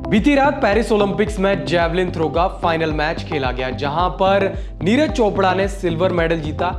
बीती रात Paris Olympics में जैवलिन थ्रो का फाइनल मैच खेला गया, जहां पर नीरज चोपड़ा ने सिल्वर मेडल जीता।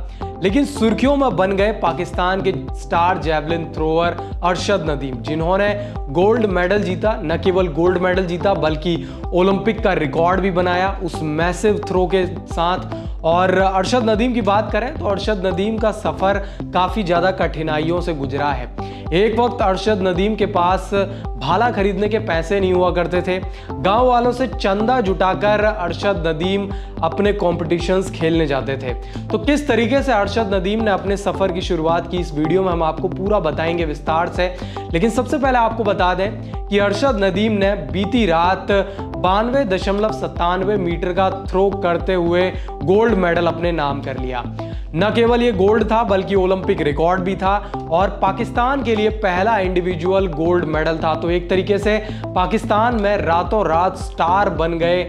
लेकिन सुर्खियों में बन गए पाकिस्तान के star javelin thrower Arshad Nadeem, जिन्होंने गोल्ड मेडल जीता। न केवल गोल्ड मेडल जीता बल्कि ओलंपिक का रिकॉर्ड भी बनाया उस मैसिव थ्रो के साथ। और अरशद नदीम की बात करें तो अरशद नदीम का सफर काफी ज्यादा कठिनाइयों से गुजरा है। एक वक्त अरशद नदीम के पास भाला खरीदने के पैसे नहीं हुआ करते थे। गांव वालों से चंदा जुटाकर अरशद नदीम अपने कॉम्पिटिशन्स खेलने जाते थे। तो किस तरीके से अरशद नदीम ने अपने सफर की शुरुआत की, इस वीडियो में हम आपको पूरा बताएंगे विस्तार से। लेकिन सबसे पहले आपको बता दें कि अरशद नदीम ने बीती रात 92.97 मीटर का थ्रो करते हुए गोल्ड मेडल अपने नाम कर लिया। न केवल ये गोल्ड था बल्कि ओलंपिक रिकॉर्ड भी था और पाकिस्तान के लिए पहला इंडिविजुअल गोल्ड मेडल था। तो एक तरीके से पाकिस्तान में रातों रात स्टार बन गए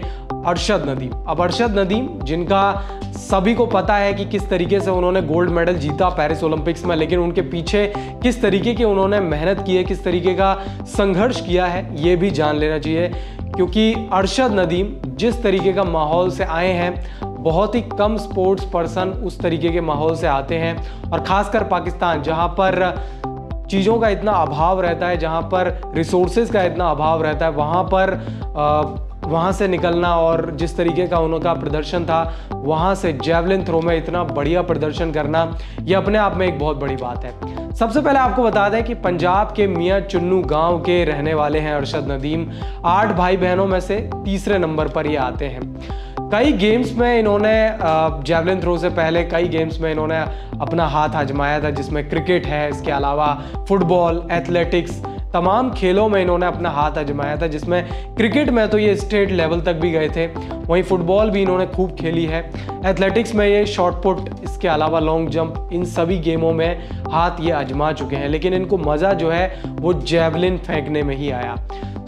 अरशद नदीम। अब अरशद नदीम, जिनका सभी को पता है कि किस तरीके से उन्होंने गोल्ड मेडल जीता पेरिस ओलंपिक्स में, लेकिन उनके पीछे किस तरीके की उन्होंने मेहनत की है, किस तरीके का संघर्ष किया है, ये भी जान लेना चाहिए। क्योंकि अरशद नदीम जिस तरीके का माहौल से आए हैं, बहुत ही कम स्पोर्ट्स पर्सन उस तरीके के माहौल से आते हैं। और खासकर पाकिस्तान, जहां पर चीज़ों का इतना अभाव रहता है, जहां पर रिसोर्सेज का इतना अभाव रहता है, वहाँ से निकलना और जिस तरीके का उनका प्रदर्शन था, वहाँ से जैवलिन थ्रो में इतना बढ़िया प्रदर्शन करना, ये अपने आप में एक बहुत बड़ी बात है। सबसे पहले आपको बता दें कि पंजाब के मियाँ चुन्नू गांव के रहने वाले हैं अरशद नदीम। 8 भाई बहनों में से तीसरे नंबर पर ये आते हैं। कई गेम्स में इन्होंने जैवलिन थ्रो से पहले कई गेम्स में इन्होंने अपना हाथ आजमाया था, जिसमें क्रिकेट है, इसके अलावा फुटबॉल, एथलेटिक्स, तमाम खेलों में इन्होंने अपना हाथ आजमाया था। जिसमें क्रिकेट में तो ये स्टेट लेवल तक भी गए थे, वहीं फुटबॉल भी इन्होंने खूब खेली है। एथलेटिक्स में ये शॉट पुट, इसके अलावा लॉन्ग जंप, इन सभी गेमों में हाथ ये आजमा चुके हैं। लेकिन इनको मज़ा जो है वो जैवलिन फेंकने में ही आया।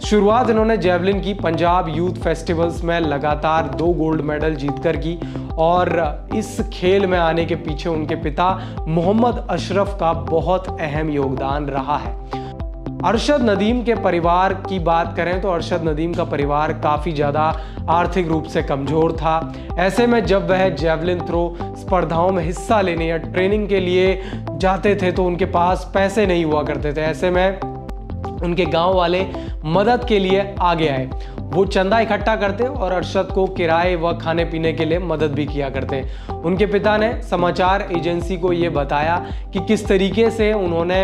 शुरुआत इन्होंने जैवलिन की पंजाब यूथ फेस्टिवल्स में लगातार 2 गोल्ड मेडल जीतकर की। और इस खेल में आने के पीछे उनके पिता मोहम्मद अशरफ का बहुत अहम योगदान रहा है। अरशद नदीम के परिवार की बात करें तो अरशद नदीम का परिवार काफ़ी ज़्यादा आर्थिक रूप से कमज़ोर था। ऐसे में जब वह जैवलिन थ्रो स्पर्धाओं में हिस्सा लेने या ट्रेनिंग के लिए जाते थे तो उनके पास पैसे नहीं हुआ करते थे। ऐसे में उनके गांव वाले मदद के लिए आगे आए। वो चंदा इकट्ठा करते और अरशद को किराए व खाने पीने के लिए मदद भी किया करते। उनके पिता ने समाचार एजेंसी को ये बताया कि किस तरीके से उन्होंने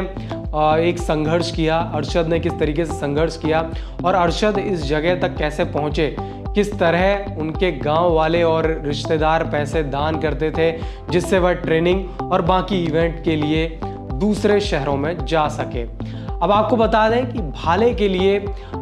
एक संघर्ष किया, अरशद ने किस तरीके से संघर्ष किया और अरशद इस जगह तक कैसे पहुँचे, किस तरह उनके गांव वाले और रिश्तेदार पैसे दान करते थे जिससे वह ट्रेनिंग और बाकी इवेंट के लिए दूसरे शहरों में जा सके। अब आपको बता दें कि भाले के लिए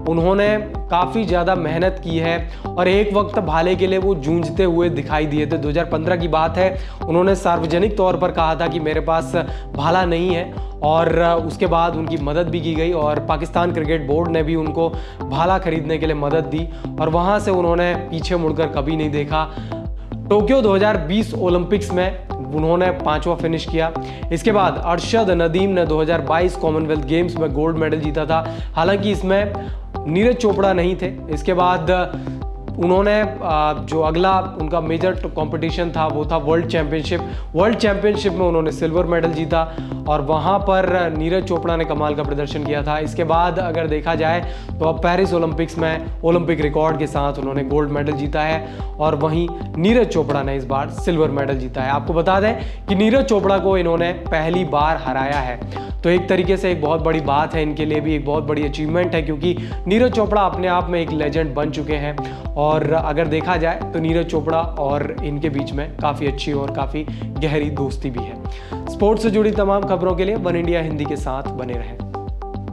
उन्होंने काफ़ी ज़्यादा मेहनत की है और एक वक्त भाले के लिए वो जूझते हुए दिखाई दिए थे। 2015 की बात है, उन्होंने सार्वजनिक तौर पर कहा था कि मेरे पास भाला नहीं है और उसके बाद उनकी मदद भी की गई और पाकिस्तान क्रिकेट बोर्ड ने भी उनको भाला खरीदने के लिए मदद दी और वहाँ से उन्होंने पीछे मुड़कर कभी नहीं देखा। टोक्यो 2020 ओलंपिक्स में उन्होंने 5वां फिनिश किया। इसके बाद अरशद नदीम ने 2022 कॉमनवेल्थ गेम्स में गोल्ड मेडल जीता था। हालांकि इसमें नीरज चोपड़ा नहीं थे। इसके बाद उन्होंने जो अगला उनका मेजर कंपटीशन था वो था वर्ल्ड चैंपियनशिप में उन्होंने सिल्वर मेडल जीता और वहाँ पर नीरज चोपड़ा ने कमाल का प्रदर्शन किया था। इसके बाद अगर देखा जाए तो अब पेरिस ओलंपिक्स में ओलंपिक रिकॉर्ड के साथ उन्होंने गोल्ड मेडल जीता है और वहीं नीरज चोपड़ा ने इस बार सिल्वर मेडल जीता है। आपको बता दें कि नीरज चोपड़ा को इन्होंने पहली बार हराया है, तो एक तरीके से एक बहुत बड़ी बात है, इनके लिए भी एक बहुत बड़ी अचीवमेंट है क्योंकि नीरज चोपड़ा अपने आप में एक लेजेंड बन चुके हैं। और अगर देखा जाए तो नीरज चोपड़ा और इनके बीच में काफ़ी अच्छी और काफ़ी गहरी दोस्ती भी है। स्पोर्ट्स से जुड़ी तमाम खबरों के लिए वन इंडिया हिंदी के साथ बने रहें।